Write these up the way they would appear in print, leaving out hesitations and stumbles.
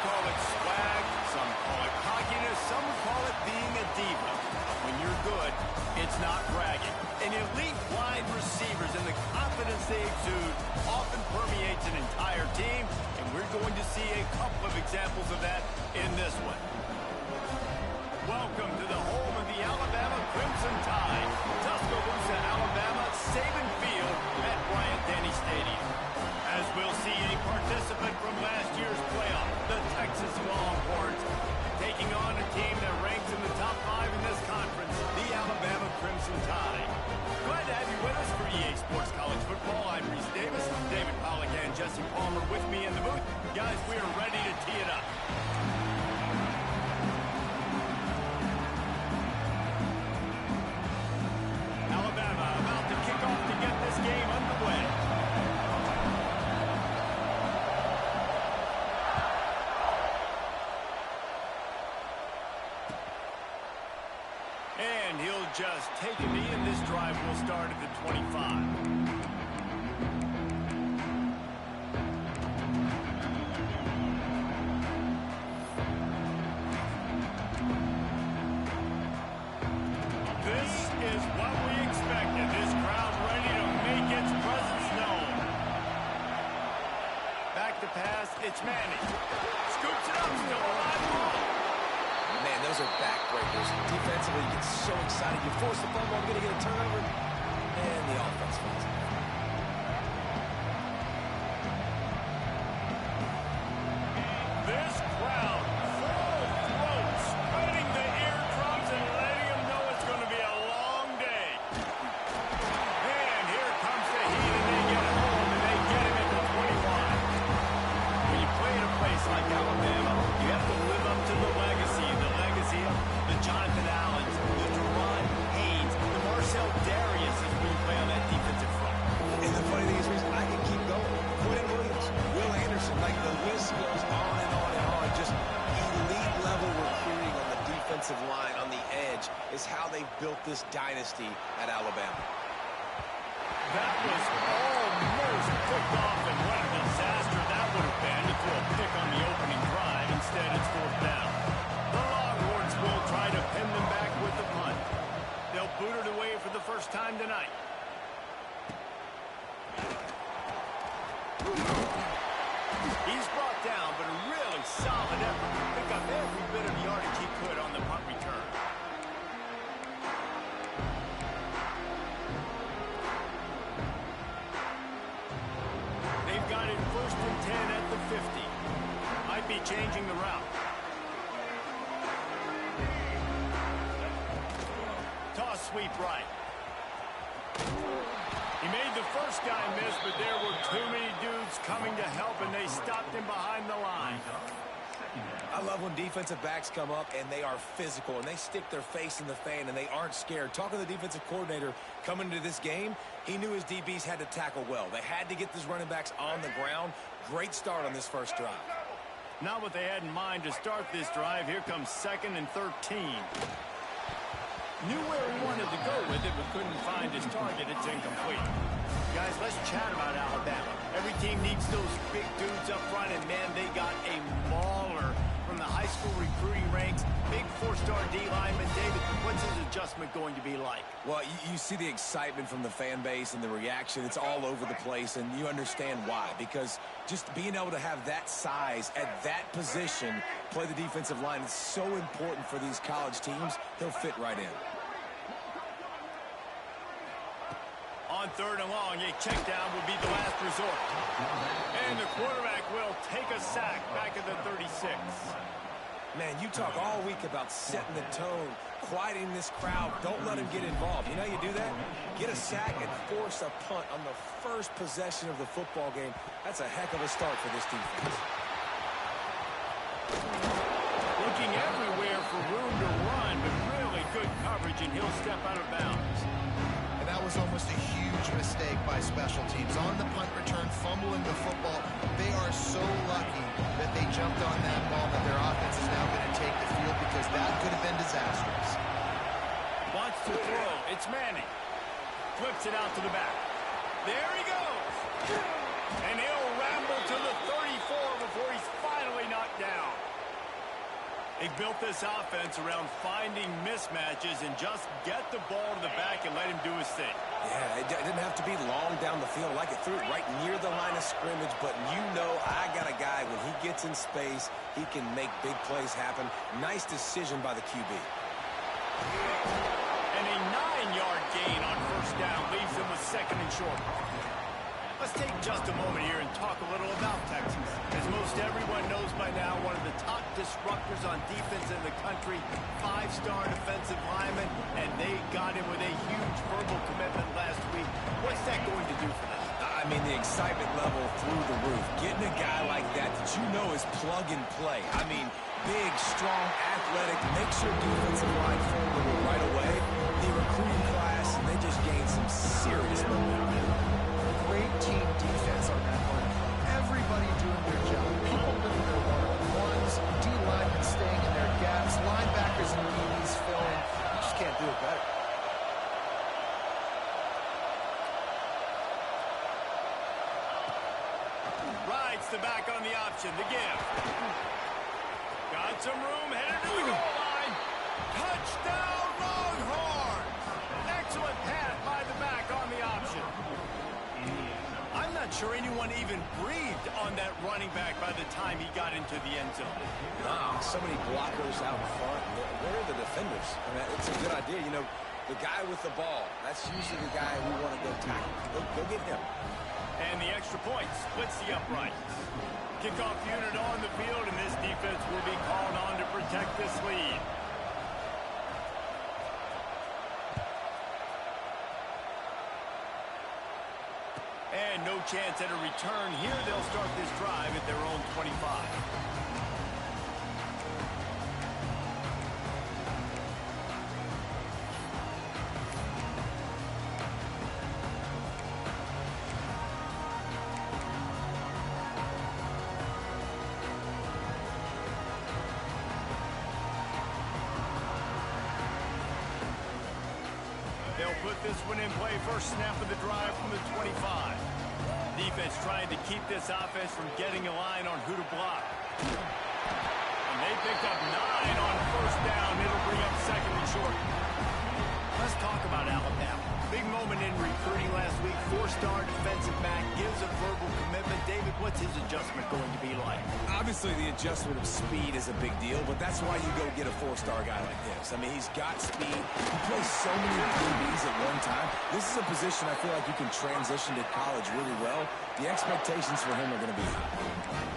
call it swag, some call it cockiness, some would call it being a diva. But when you're good, it's not bragging. And elite wide receivers and the confidence they exude often permeates an entire team, and we're going to see a couple of examples of that in this one. Welcome to the home of the Alabama Crimson Tide, Tuscaloosa, Alabama, Saban Field at Bryant-Denny Stadium. As we'll see a participant from last year's playoff, the Texas Longhorns, taking on a team that ranks in the top 5 in this conference, the Alabama Crimson Tide. Glad to have you with us for EA Sports College Football. I'm Reese Davis, David Pollack and Jesse Palmer with me in the booth. Guys, we are ready to tee it up. Alabama about to kick off to get this game underway. And he'll just take a knee, and this drive will start at the 25. This is what we expected. This crowd ready to make its presence known. Back to pass, it's Manning. Scoops it up, still alive ball. Man, those are backbreakers. Defensively, you get so excited. You force the fumble, I'm going to get a turnover, and the offense finds it. This crowd, full throat, spreading the eardrums and letting them know it's going to be a long day. And here comes the heat, and they get home, and they get him at the 25. When you play in a place like Alabama, you have to live up to the legacy of the Jonathan Allens, the Deron Haynes, the Marcel Darius is when you play on that defensive front. And the funny thing is, I can keep going. Quentin Williams, Will Anderson, like the list goes on and on and on. Just elite level recruiting on the defensive line, on the edge, is how they built this dynasty at Alabama. That was almost picked off, and what a disaster that would have been to throw a pick on the opening drive. Instead, it's fourth down. The Longhorns will try to pin them back with the punt. They'll boot it away for the first time tonight. He's brought down, but a really solid effort to pick up every bit of yardage he could on the punt return. They've got it 1st and 10 at the 50. Might be changing the route. Toss sweep right. He made the first guy miss, but there were too many dudes coming to help, and they stopped him behind the line. I love when defensive backs come up and they are physical and they stick their face in the fan and they aren't scared. Talking to the defensive coordinator coming into this game, he knew his DBs had to tackle well. They had to get these running backs on the ground. Great start on this first drive. Not what they had in mind to start this drive. Here comes 2nd and 13. Knew where he wanted to go with it, but couldn't find his target. It's incomplete. Guys, let's chat about Alabama. Every team needs those big dudes up front, and man, they got a mauler from the high school recruiting ranks. Big 4-star D lineman. David, what's his adjustment going to be like? Well, you see the excitement from the fan base and the reaction. It's all over the place, and you understand why. Because just being able to have that size at that position, play the defensive line, is so important for these college teams. They'll fit right in. On 3rd and long, a check down will be the last resort. And the quarterback will take a sack back at the 36. Man, you talk all week about setting the tone, quieting this crowd. Don't let them get involved. You know how you do that? Get a sack and force a punt on the first possession of the football game. That's a heck of a start for this defense. Looking everywhere for room to run, but really good coverage, and he'll step out of bounds. And that was almost a huge mistake by special teams. On the punt return, fumbling the football. They are so lucky that they jumped on that ball, that their offense is now going to take the field, because that could have been disastrous. Wants to throw. It's Manning. Flips it out to the back. There he goes. And he'll ramble to the 34 before he's finally knocked down. They built this offense around finding mismatches and just get the ball to the back and let him do his thing. Yeah, it didn't have to be long down the field. Like it threw it right near the line of scrimmage, but you know I got a guy, when he gets in space, he can make big plays happen. Nice decision by the QB. And a 9-yard gain on first down leaves them with second and short. Let's take just a moment here and talk a little about Texas. As most everyone knows by now, one of the top disruptors on defense in the country, 5-star defensive lineman, and they got him with a huge verbal commitment last week. What's that going to do for them? I mean, the excitement level through the roof. Getting a guy like that you know is plug and play. I mean, big, strong, athletic, makes your defensive line formidable right away. The recruiting class, and they just gained some serious momentum. Great team defense on that one. Everybody doing their job. People winning their one-on-ones, D-linemen staying in their gaps, linebackers and DBs filling. You just can't do it better. Rides the back on the option. The give. Got some room. Headed to the goal line. Touchdown, Longhorns. Excellent pass by the back on the option. I'm not sure anyone even breathed on that running back by the time he got into the end zone. So many blockers out in front. Where are the defenders? I mean, it's a good idea. You know, the guy with the ball, that's usually the guy we want to go tackle. Go get him. And the extra point splits the uprights. Kickoff unit on the field, and this defense will be called on to protect this lead. And no chance at a return here. They'll start this drive at their own 25. They'll put this one in play. First snap of the drive from the 25. Defense trying to keep this offense from getting a line on who to block. And they picked up 9 on first down. It'll bring up second and short. Let's talk about Alabama. Big moment in recruiting last week. 4-star defensive back gives a verbal commitment. David, what's his adjustment going to be like? Obviously, the adjustment of speed is a big deal, but that's why you go get a 4-star guy like this. I mean, he's got speed. He plays so many DBs at one time. This is a position I feel like you can transition to college really well. The expectations for him are going to be high.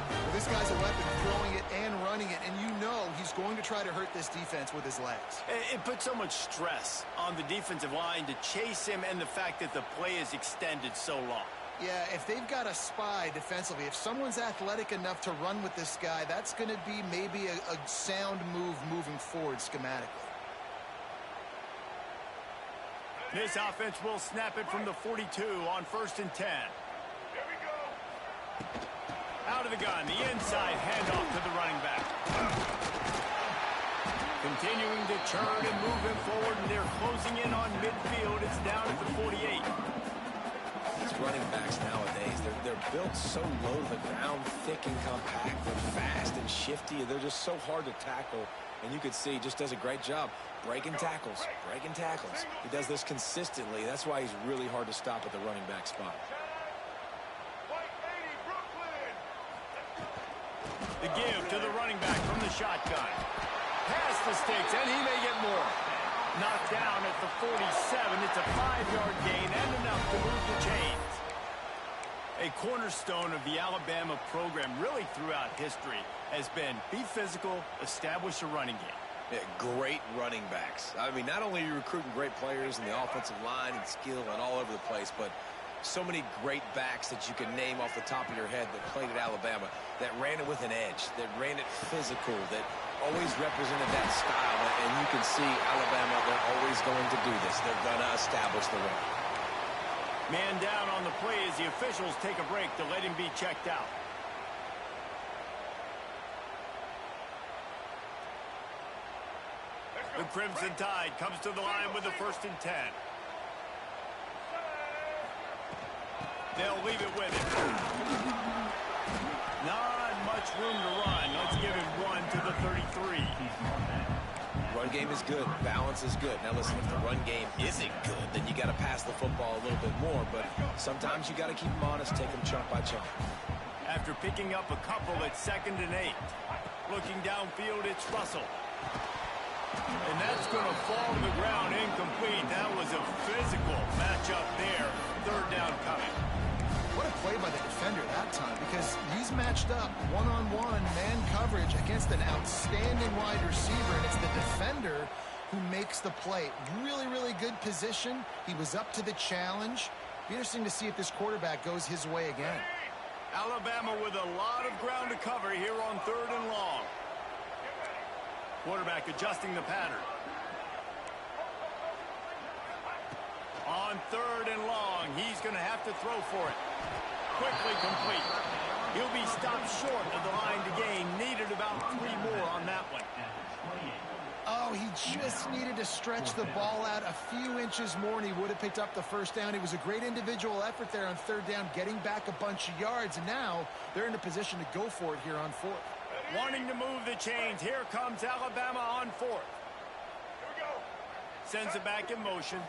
Well, this guy's a weapon, throwing it and running it, and you know he's going to try to hurt this defense with his legs. It puts so much stress on the defensive line to chase him, and the fact that the play is extended so long. Yeah, if they've got a spy defensively, if someone's athletic enough to run with this guy, that's going to be maybe a sound move moving forward schematically. This offense will snap it from the 42 on 1st and 10. Here we go. Out of the gun, the inside handoff to the running back. Continuing to churn and move him forward, and they're closing in on midfield. It's down at the 48. These running backs nowadays, they're built so low to the ground, thick and compact. They're fast and shifty. They're just so hard to tackle. And you can see he just does a great job breaking tackles, breaking tackles. He does this consistently. That's why he's really hard to stop at the running back spot. The give to the running back from the shotgun. Past the sticks, and he may get more. Knocked down at the 47. It's a 5-yard gain and enough to move the chains. A cornerstone of the Alabama program really throughout history has been be physical, establish a running game. Yeah, great running backs. I mean, not only are you recruiting great players in the offensive line and skill and all over the place, but so many great backs that you can name off the top of your head that played at Alabama, that ran it with an edge, that ran it physical, that always represented that style. And you can see Alabama, they're always going to do this. They're going to establish the run. Man down on the play as the officials take a break to let him be checked out. The Crimson Tide comes to the line with the 1st and 10. They'll leave it with him. Not much room to run. Let's give him 1 to the 33. run game is good. Balance is good. Now, listen, if the run game isn't good, then you got to pass the football a little bit more. But sometimes you got to keep them honest, take them chunk by chunk. After picking up a couple at 2nd and 8. Looking downfield, it's Russell. And that's going to fall to the ground incomplete. That was a physical matchup there. 3rd down coming. What a play by the defender that time, because he's matched up one-on-one man coverage against an outstanding wide receiver, and it's the defender who makes the play. Really, really good position. He was up to the challenge. Be interesting to see if this quarterback goes his way again. Alabama with a lot of ground to cover here on 3rd and long. Quarterback adjusting the pattern. On 3rd and long, he's going to have to throw for it. Quickly complete. He'll be stopped short of the line to gain. Needed about 3 more on that one. Oh, he just needed to stretch the ball out a few inches more, and he would have picked up the 1st down. It was a great individual effort there on 3rd down, getting back a bunch of yards, and now they're in a position to go for it here on 4th. Wanting to move the chains. Here comes Alabama on 4th. Sends it back in motion.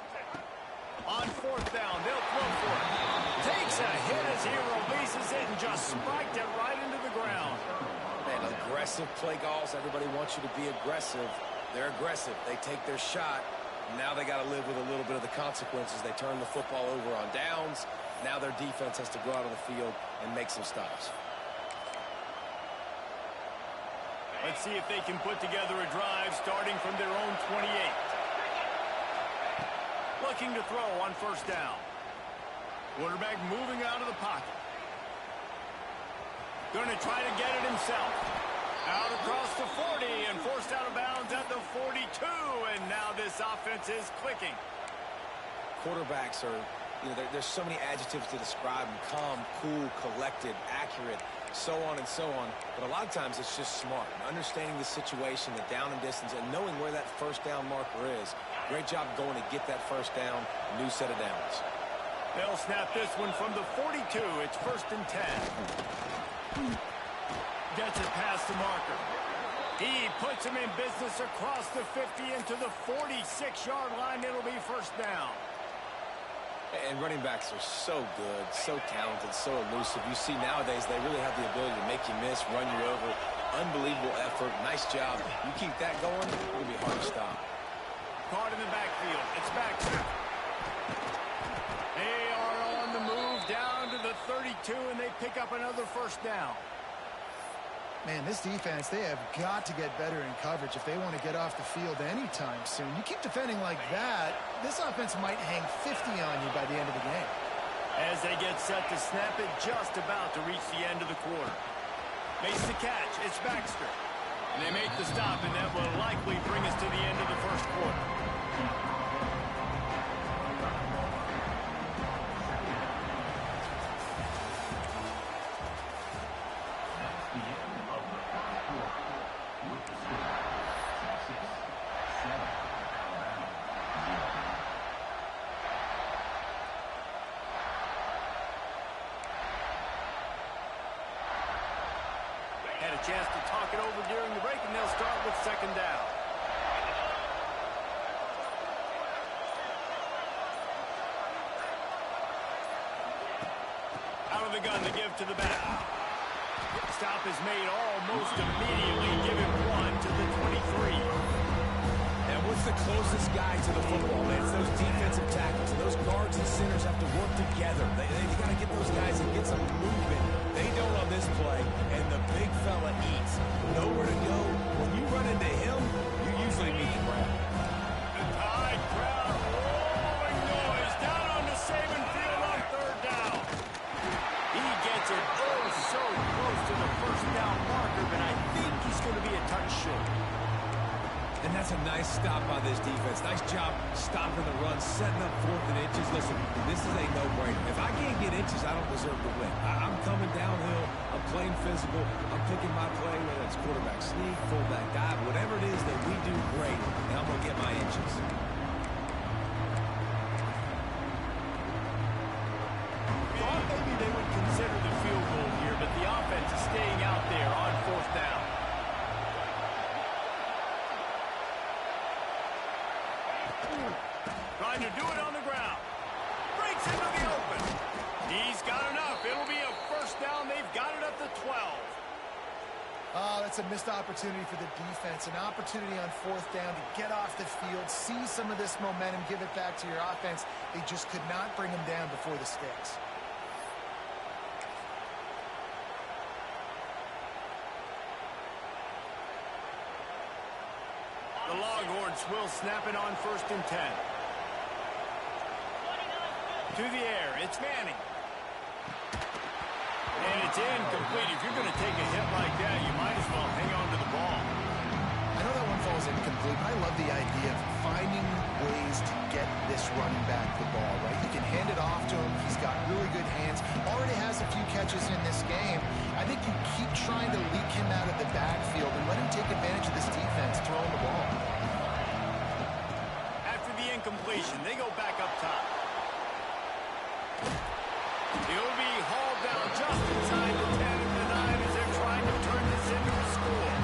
On 4th down, they'll throw for it. Takes a hit as he releases it and just spiked it right into the ground. Man, aggressive play calls. Everybody wants you to be aggressive. They're aggressive. They take their shot. Now they got to live with a little bit of the consequences. They turn the football over on downs. Now their defense has to go out on the field and make some stops. Let's see if they can put together a drive starting from their own 28. Looking to throw on 1st down. Quarterback moving out of the pocket. Going to try to get it himself. Out across the 40 and forced out of bounds at the 42. And now this offense is clicking. Quarterbacks are, there's so many adjectives to describe them. Calm, cool, collected, accurate, so on and so on. But a lot of times it's just smart. Understanding the situation, the down and distance, and knowing where that 1st down marker is. Great job going to get that 1st down. New set of downs. They'll snap this one from the 42. It's 1st and 10. Gets it past the marker. He puts him in business across the 50 into the 46-yard line. It'll be 1st down. And running backs are so good, so talented, so elusive. You see nowadays they really have the ability to make you miss, run you over. Unbelievable effort. Nice job. You keep that going, it'll be hard to stop. Caught in the backfield. It's Baxter. They are on the move down to the 32, and they pick up another 1st down. Man, this defense, they have got to get better in coverage if they want to get off the field anytime soon. You keep defending like that, this offense might hang 50 on you by the end of the game. As they get set to snap it, just about to reach the end of the quarter. Makes the catch. It's Baxter. And they make the stop, and that will likely bring us to the end of the 1st quarter. Had a chance to talk it over during the break, and they'll start with 2nd down. Out of the gun to give to the back. Stop is made almost immediately. Give him 1 to the 23. And what's the closest guy to the football, man? It's those defensive tackles. And those guards and centers have to work together. They got to get those guys and get some movement. They don't on this play, and the big fella eats. Nowhere to go. When you run into him, you usually meet the ground. The Tide crowd rolling noise down on the Saban field on 3rd down. He gets it so close to the 1st down marker, but I think he's going to be a touch short. And that's a nice stop by this defense. Nice job stopping the run, setting up 4th and inches. Listen, this is a no-brainer. If I can't get inches, I don't deserve to win. I'm coming downhill. I'm playing physical. I'm picking my play, whether it's quarterback sneak, fullback dive, whatever it is that we do great, and I'm going to get my inches. Thought maybe they would consider the field goal here, but the offense is staying out there on 4th down. That's a missed opportunity for the defense, an opportunity on fourth down to get off the field, see some of this momentum, give it back to your offense. They just could not bring them down before the sticks. The Longhorns will snap it on 1st and 10. To the air, it's Manning. And it's incomplete. If you're going to take a hit like that, you might as well hang on to the ball. I know that one falls incomplete, but I love the idea of finding ways to get this running back the ball, right? You can hand it off to him. He's got really good hands. Already has a few catches in this game. I think you keep trying to leak him out of the backfield and let him take advantage of this defense throwing the ball. After the incompletion, they go back up top. He'll be hauled down just inside the 10 and the 9 as they're trying to turn this into a score.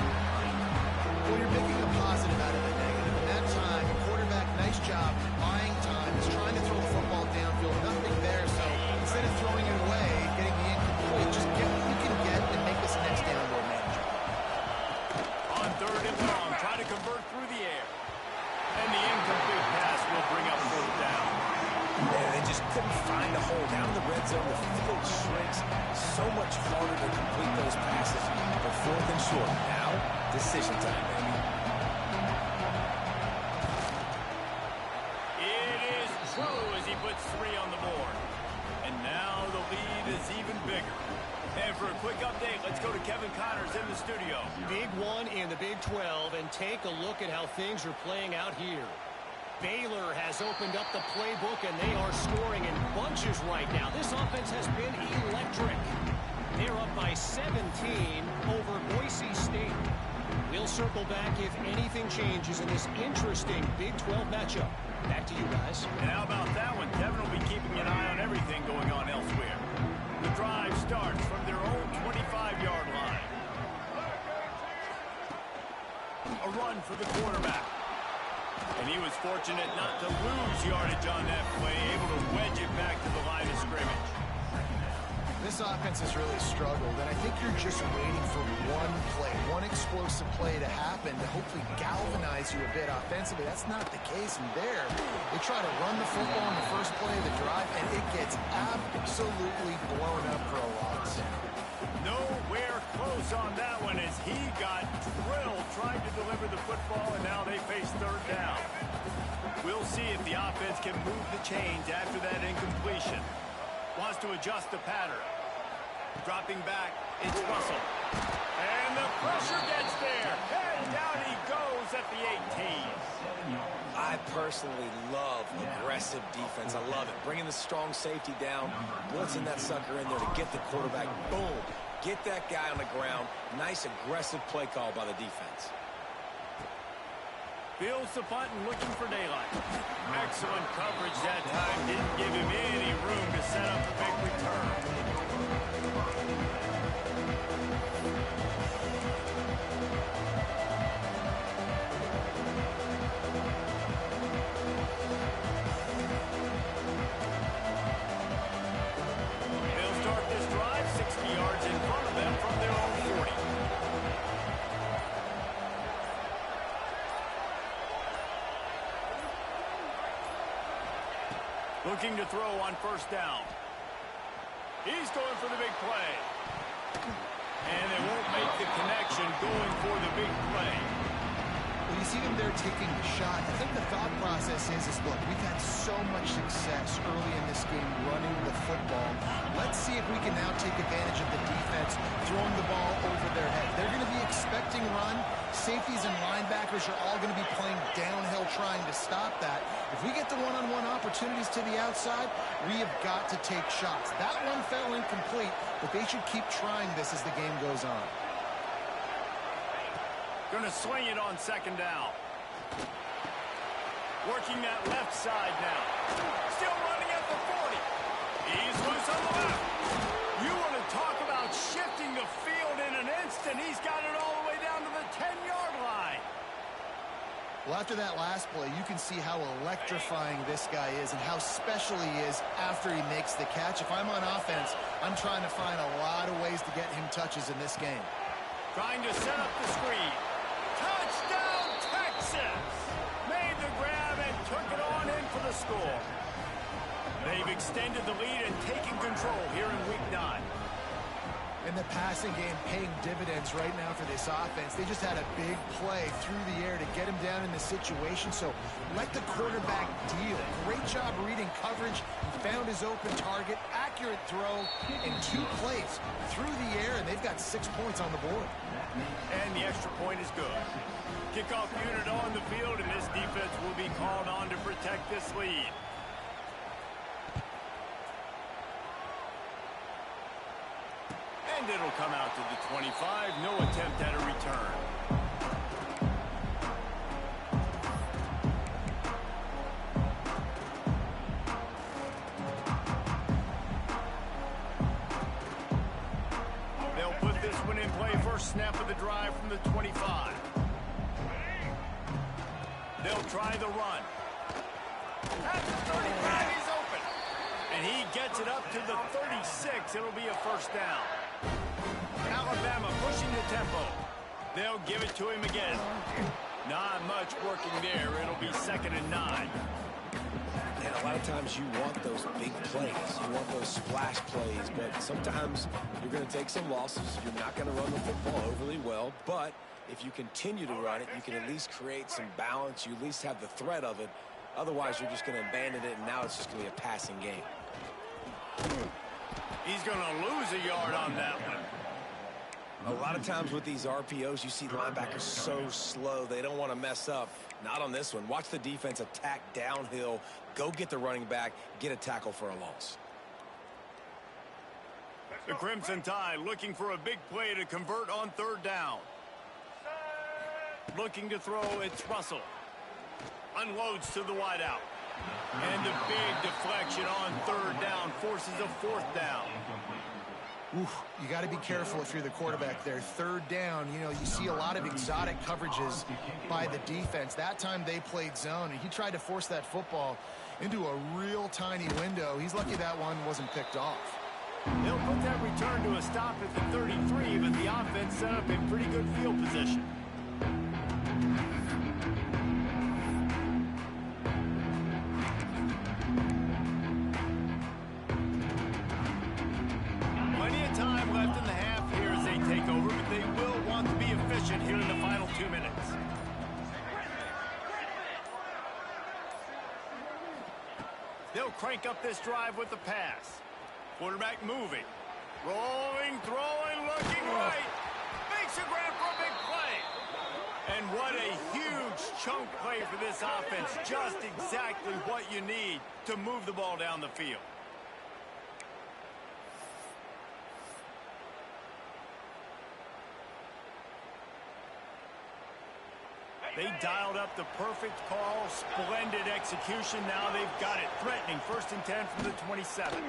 Well, you're making a positive out of a negative. And that time, the quarterback, nice job, buying time. He's trying to throw the football downfield. Nothing there, so instead of throwing it away, getting the incomplete, just get what you can get and make this next down more manageable. On 3rd and long, try to convert through the air. And the incomplete pass will bring up 4th down. And they just couldn't find a hole. Down in the red zone, the field shrinks. So much harder to complete those passes. But 4th and short. Now, decision time, baby. It is true as he puts 3 on the board. And now the lead is even bigger. And for a quick update, let's go to Kevin Connors in the studio. Big one in the Big 12, and take a look at how things are playing out here. Baylor has opened up the playbook, and they are scoring in bunches right now. This offense has been electric. They're up by 17 over Boise State. We'll circle back if anything changes in this interesting Big 12 matchup. Back to you guys. And how about that one? Kevin will be keeping an eye on everything going on elsewhere. The drive starts from their own 25-yard line. A run for the quarterback. And he was fortunate not to lose yardage on that play, able to wedge it back to the line of scrimmage. This offense has really struggled, and I think you're just waiting for one play, one explosive play to happen to hopefully galvanize you a bit offensively. That's not the case in there. They try to run the football in the first play of the drive, and it gets absolutely blown up for a loss. Nowhere close on that one as he got drilled trying to deliver the football, and now they face 3rd down. We'll see if the offense can move the chains after that incompletion. Wants to adjust the pattern. Dropping back, it's Russell. And the pressure gets there. And down he goes at the 18. I personally love aggressive defense. I love it. Bringing the strong safety down, blitzing that sucker in there to get the quarterback. Boom. Get that guy on the ground. Nice aggressive play call by the defense. Fields the punt and looking for daylight. Excellent coverage that time. Didn't give him any room to set up a big return. They'll start this drive 60 yards in front of them from their own 40. Looking to throw on 1st down. He's going for the big play. And they won't make the connection going for the big play. When you see them there taking the shot, I think the thought process is look, we've had so much success early in this game running the football. Let's see if we can now take advantage of the defense throwing the ball over their head. They're going to be expecting run. Safeties and linebackers are all going to be playing downhill trying to stop that. If we get the one-on-one opportunities to the outside, we have got to take shots. That one fell incomplete, but they should keep trying this as the game goes on. Going to swing it on 2nd down. Working that left side now. Still running at the 40. He's loose on the left. You want to talk about shifting the field in an instant. He's got it all the way down to the 10-yard line. Well, after that last play, you can see how electrifying this guy is and how special he is after he makes the catch. If I'm on offense, I'm trying to find a lot of ways to get him touches in this game. Trying to set up the screen. Touchdown, Texas! Made the grab and took it on in for the score. They've extended the lead and taken control here in Week 9. And the passing game paying dividends right now for this offense. They just had a big play through the air to get him down in this situation. So let the quarterback deal. Great job reading coverage. He found his open target, accurate throw, and 2 plays through the air, and they've got 6 points on the board. And the extra point is good. Kickoff unit on the field, and this defense will be called on to protect this lead. And it'll come out to the 25. No attempt at a return. They'll put this one in play. First snap of the drive from the 25. They'll try the run. At the 35, he's open. And he gets it up to the 36. It'll be a first down. Alabama pushing the tempo. They'll give it to him again. Not much working there. It'll be 2nd and 9. And a lot of times you want those big plays. You want those splash plays. But sometimes you're going to take some losses. You're not going to run the football overly well. But if you continue to run it, you can at least create some balance. You at least have the threat of it. Otherwise, you're just going to abandon it, and now it's just going to be a passing game. He's going to lose a yard on that one. A lot of times with these RPOs, you see linebackers so slow. They don't want to mess up. Not on this one. Watch the defense attack downhill, go get the running back, get a tackle for a loss. The Crimson Tide looking for a big play to convert on 3rd down. Looking to throw, it's Russell. Unloads to the wideout. And the big deflection on 3rd down forces a 4th down. Oof, you got to be careful if you're the quarterback there. 3rd down, you know, you see a lot of exotic coverages by the defense. That time they played zone, and he tried to force that football into a real tiny window. He's lucky that one wasn't picked off. They'll put that return to a stop at the 33, but the offense set up in pretty good field position. Plenty of time left in the half here as they take over, but they will want to be efficient here in the final 2 minutes. They'll crank up this drive with the pass. Quarterback moving. Rolling, throwing, looking right. Makes a grab for a big play. And what a huge chunk play for this offense. Just exactly what you need to move the ball down the field. They dialed up the perfect call. Splendid execution. Now they've got it. Threatening 1st and 10 from the 27.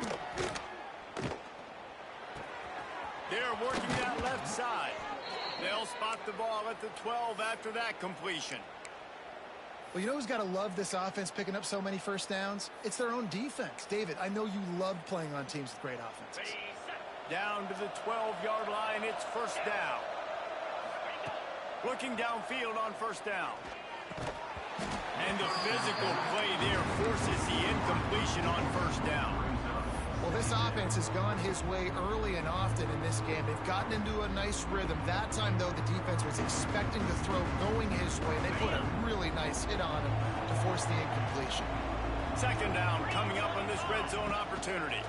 They're working that left side. They'll spot the ball at the 12 after that completion. Well, you know who's got to love this offense picking up so many first downs? It's their own defense. David, I know you love playing on teams with great offenses. Down to the 12-yard line, it's 1st down. Looking downfield on 1st down. And the physical play there forces the incompletion on 1st down. Well, this offense has gone his way early and often in this game. They've gotten into a nice rhythm. That time, though, the defense was expecting the throw going his way. They put a really nice hit on him to force the incompletion. 2nd down coming up on this red zone opportunity.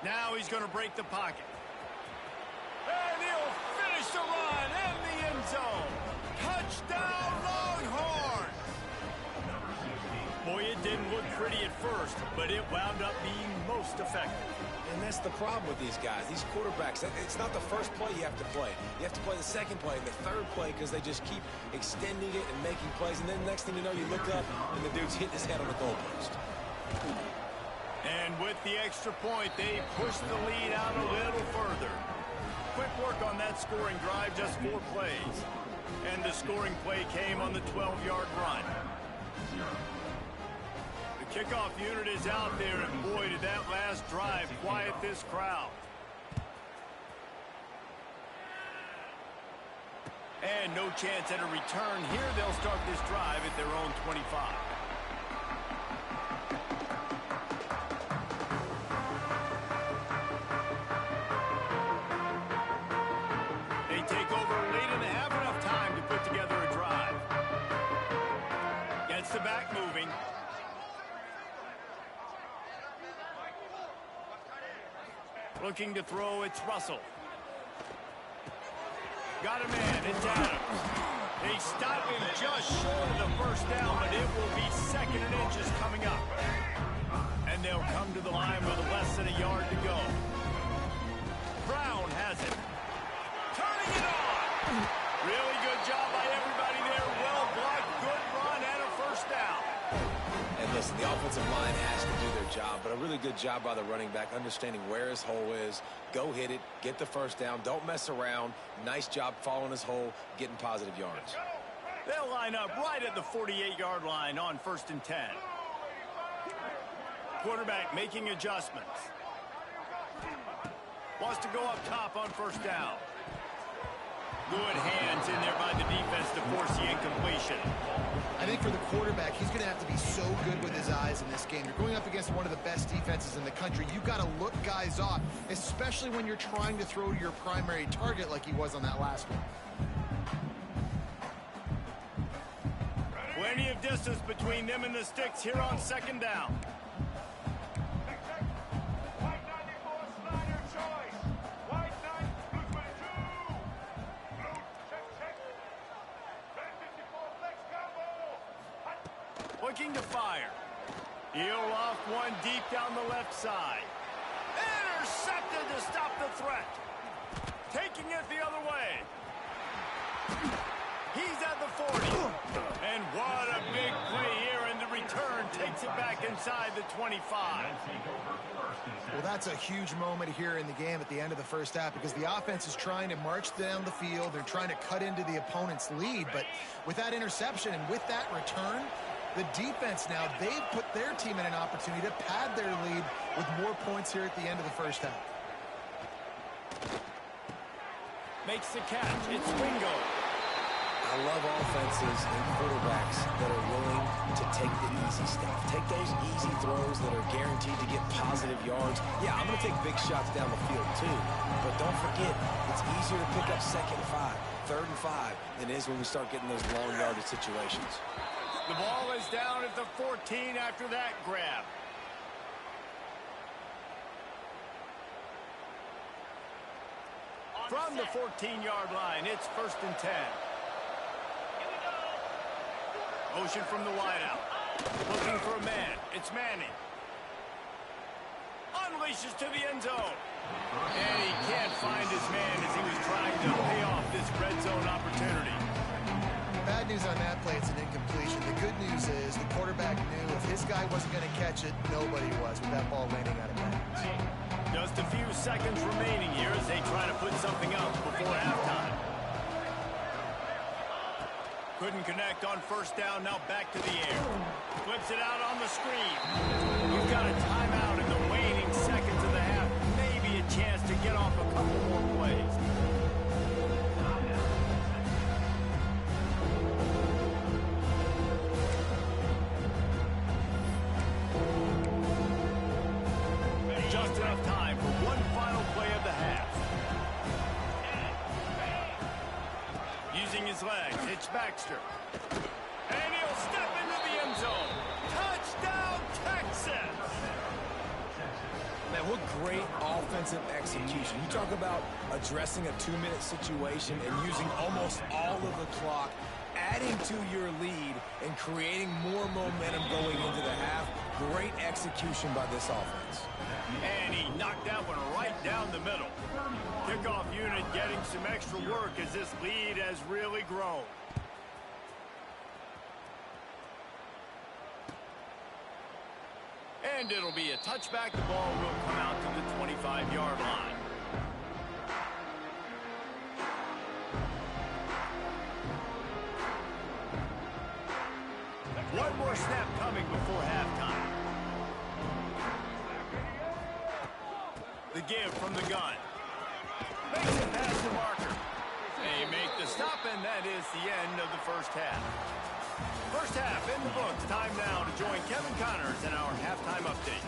Now he's going to break the pocket. And he'll finish the run in the end zone. Touchdown, Longhorns! Boy, it didn't look pretty at first, but it wound up being most effective. And that's the problem with these guys, these quarterbacks. It's not the first play you have to play. You have to play the 2nd play and the 3rd play because they just keep extending it and making plays. And then next thing you know, you look up and the dude's hitting his head on the goalpost. And with the extra point, they push the lead out a little further. Quick work on that scoring drive, just 4 plays. And the scoring play came on the 12-yard run. The kickoff unit is out there, and boy, did that last drive quiet this crowd. And no chance at a return here. They'll start this drive at their own 25. They take over late in the half, enough time to put together a drive. Gets the back moving. Looking to throw, it's Russell. Got a man, it's Adams. They stop him just short of the first down, but it will be 2nd and inches coming up. And they'll come to the line with less than a yard to go. Brown has it. Turning it on. Really good job by everybody there. Well blocked, good run, and a first down. And listen, the offensive line has to do their job, but a really good job by the running back, understanding where his hole is. Go hit it, get the first down, don't mess around. Nice job following his hole, getting positive yards. They'll line up right at the 48-yard line on 1st and 10. Quarterback making adjustments. Wants to go up top on 1st down. Good hands in there by the defense to force the incompletion. I think for the quarterback, he's going to have to be so good with his eyes in this game. You're going up against one of the best defenses in the country. You've got to look guys off, especially when you're trying to throw to your primary target like he was on that last one. Plenty of distance between them and the sticks here on 2nd down. Looking to fire. He'll off one deep down the left side. Intercepted to stop the threat. Taking it the other way. He's at the 40. And what a big play here, and the return takes it back inside the 25. Well, that's a huge moment here in the game at the end of the first half because the offense is trying to march down the field. They're trying to cut into the opponent's lead, but with that interception and with that return, the defense now, they've put their team in an opportunity to pad their lead with more points here at the end of the first half. Makes the catch. It's Wingo. I love offenses and quarterbacks that are willing to take the easy stuff. Take those easy throws that are guaranteed to get positive yards. Yeah, I'm going to take big shots down the field too. But don't forget, it's easier to pick up 2nd and 5, 3rd and 5 than it is when we start getting those long yardage situations. The ball is down at the 14 after that grab. From the 14-yard line, it's 1st and 10. Motion from the wideout. Looking for a man. It's Manning. Unleashes to the end zone. And he can't find his man as he was trying to pay off this red zone opportunity. Bad news on that play, it's an incompletion. The good news is the quarterback knew if his guy wasn't going to catch it, nobody was with that ball landing out of bounds. Just a few seconds remaining here as they try to put something up before halftime. Couldn't connect on 1st down, now back to the air. Flips it out on the screen. We've got a timeout in the waning seconds of the half. Maybe a chance to get off a couple more plays. Just enough time for one final play of the half. Using his legs, it's Baxter. And he'll step into the end zone. Touchdown, Texas! Man, what great offensive execution. You talk about addressing a 2-minute situation and using almost all of the clock, adding to your lead and creating more momentum going into the half. Great execution by this offense. And he knocked that one right down the middle. Kickoff unit getting some extra work as this lead has really grown. And it'll be a touchback. The ball will come out to the 25-yard line. One more snap coming before halftime. The give from the gun. Makes it past the marker. They make the stop and that is the end of the first half. First half in the books. Time now to join Kevin Connors in our halftime update.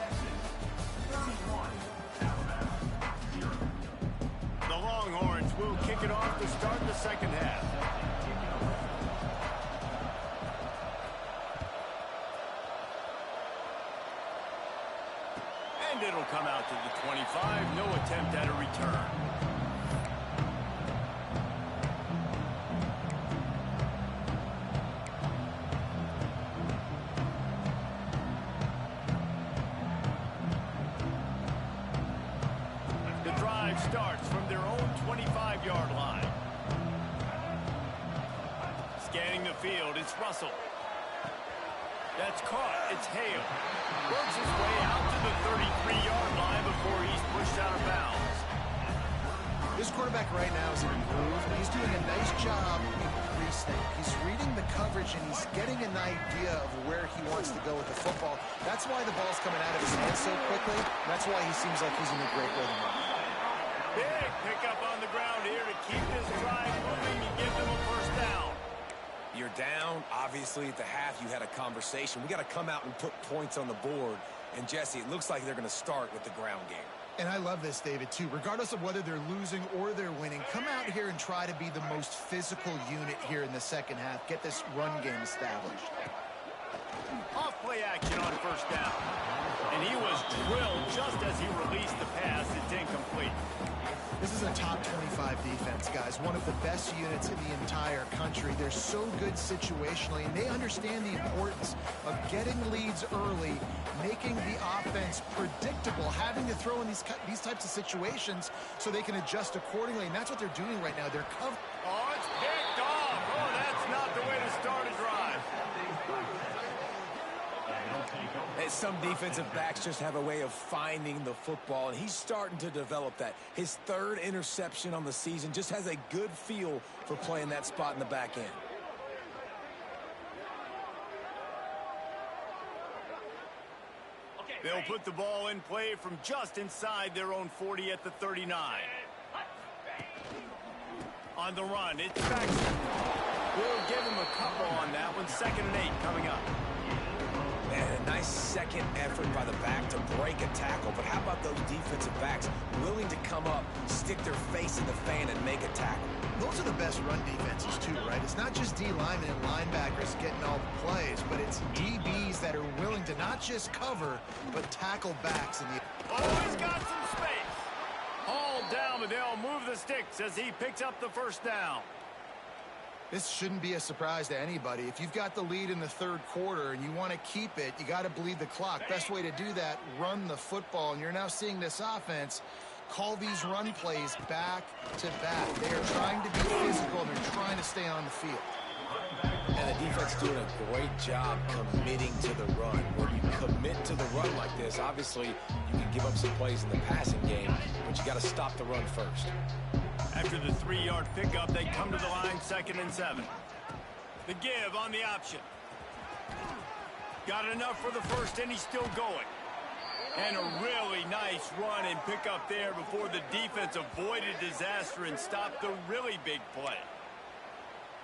The Longhorns will kick it off to start the second half. And it'll come out to the 25. No attempt at a return. Starts from their own 25-yard line. Scanning the field, it's Russell. That's caught. It's Hale. Works his way out to the 33-yard line before he's pushed out of bounds. This quarterback right now is in a groove. He's doing a nice job in pre-snap. He's reading the coverage, and he's getting an idea of where he wants to go with the football. That's why the ball's coming out of his hands so quickly. That's why he seems like he's in a great rhythm. Big pickup on the ground here to keep this drive moving and give them a first down. You're down. Obviously, at the half, you had a conversation. We got to come out and put points on the board. And, Jesse, it looks like they're going to start with the ground game. And I love this, David, too. Regardless of whether they're losing or they're winning, come out here and try to be the most physical unit here in the second half. Get this run game established. Off play action on first down. And he was drilled just as he released the pass. It's incomplete. This is a top 25 defense, guys. One of the best units in the entire country. They're so good situationally, and they understand the importance of getting leads early, making the offense predictable, having to throw in these types of situations so they can adjust accordingly, and that's what they're doing right now. They're covering. Oh, it's picked off. Oh, that's not the way to start a drive. And some defensive backs just have a way of finding the football, and he's starting to develop that. His third interception on the season, just has a good feel for playing that spot in the back end. They'll put the ball in play from just inside their own 40 at the 39. On the run, it's Baxter. We'll give him a couple on that one. 2nd and 8 coming up. And a nice second effort by the back to break a tackle. But how about those defensive backs willing to come up, stick their face in the fan, and make a tackle? Those are the best run defenses, too, right? It's not just D linemen and linebackers getting all the plays, but it's DBs that are willing to not just cover, but tackle backs in the... Oh, he's got some space. Hauled down, but they'll move the sticks as he picks up the first down. This shouldn't be a surprise to anybody. If you've got the lead in the third quarter and you want to keep it, you got to bleed the clock. Best way to do that, run the football. And you're now seeing this offense call these run plays back to back. They are trying to be physical, and they're trying to stay on the field. And the defense doing a great job committing to the run. When you commit to the run like this, obviously you can give up some plays in the passing game, but you got to stop the run first. After the 3-yard pickup, they come to the line, 2nd and 7. The give on the option. Got enough for the first, and he's still going. And a really nice run and pickup there before the defense avoided disaster and stopped the really big play.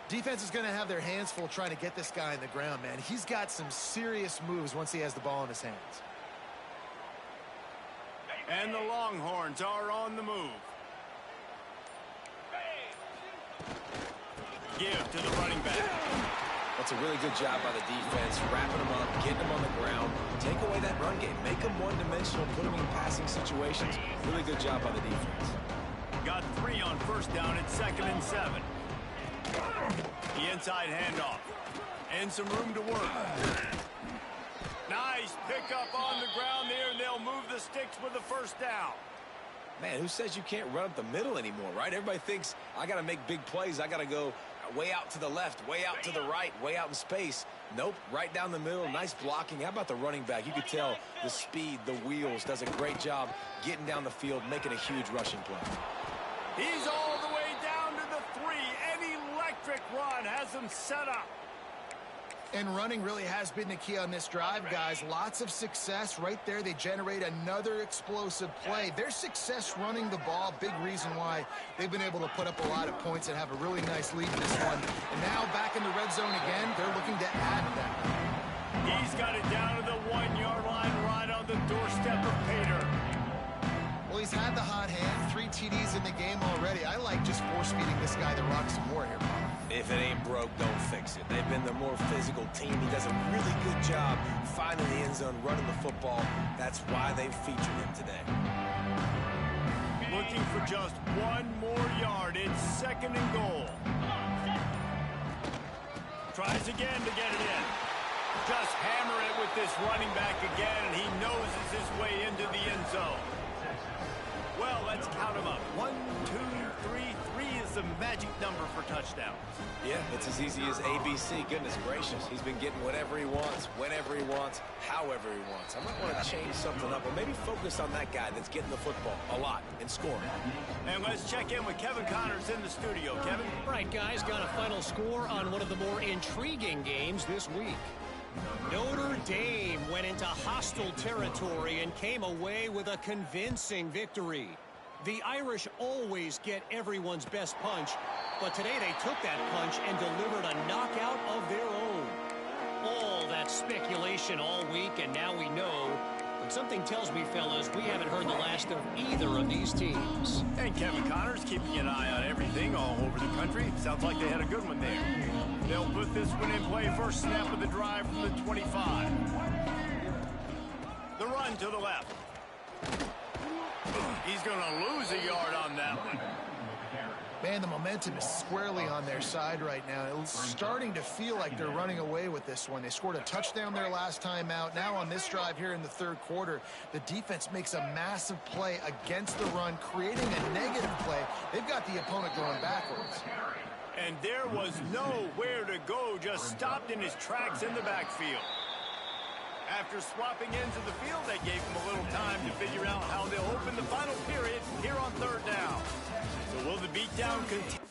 Defense is going to have their hands full trying to get this guy in the ground, man. He's got some serious moves once he has the ball in his hands. And the Longhorns are on the move. Give to the running back. That's a really good job by the defense, wrapping them up, getting them on the ground. Take away that run game. Make them one-dimensional, put them in passing situations. Really good job by the defense. Got 3 on first down at 2nd and 7. The inside handoff. And some room to work. Nice pickup on the ground there, and they'll move the sticks with the first down. Man, who says you can't run up the middle anymore, right? Everybody thinks I got to make big plays. I got to go way out to the left, way out to the right, way out in space. Nope, right down the middle, nice blocking. How about the running back? You could tell the speed, the wheels, does a great job getting down the field, making a huge rushing play. He's all the way down to the 3. An electric run has him set up. And running really has been the key on this drive, guys. Lots of success right there. They generate another explosive play. Their success running the ball, big reason why they've been able to put up a lot of points and have a really nice lead in this one. And now back in the red zone again, they're looking to add to that. He's got it down to the 1-yard line right on the doorstep of Pater. Well, he's had the hot hand, 3 TDs in the game already. I like just force-feeding this guy the rock some more here, Bama. If it ain't broke, don't fix it. They've been the more physical team. He does a really good job finding the end zone, running the football. That's why they've featured him today. Looking for just 1 more yard. It's 2nd and goal. Tries again to get it in. Just hammer it with this running back again, and he noses his way into the end zone. Well, let's count them up. 1, 2, 3. 3 is the magic number for touchdowns. Yeah, it's as easy as ABC. Goodness gracious. He's been getting whatever he wants, whenever he wants, however he wants. I might want to change something up or maybe focus on that guy that's getting the football a lot and scoring. And let's check in with Kevin Connors in the studio. Kevin? Right, guys, got a final score on one of the more intriguing games this week. Notre Dame went into hostile territory and came away with a convincing victory. The Irish always get everyone's best punch, but today they took that punch and delivered a knockout of their own. All that speculation all week, and now we know. But something tells me, fellas, we haven't heard the last of either of these teams. And Kevin Connors keeping an eye on everything all over the country. Sounds like they had a good one there. They'll put this one in play. First snap of the drive from the 25. The run to the left. He's going to lose a yard on that one. Man, the momentum is squarely on their side right now. It's starting to feel like they're running away with this one. They scored a touchdown their last time out. Now on this drive here in the 3rd quarter, the defense makes a massive play against the run, creating a negative play. They've got the opponent going backwards. And there was nowhere to go, just stopped in his tracks in the backfield. After swapping into the field, that gave him a little time to figure out how they'll open the final period here on 3rd down. So will the beatdown continue?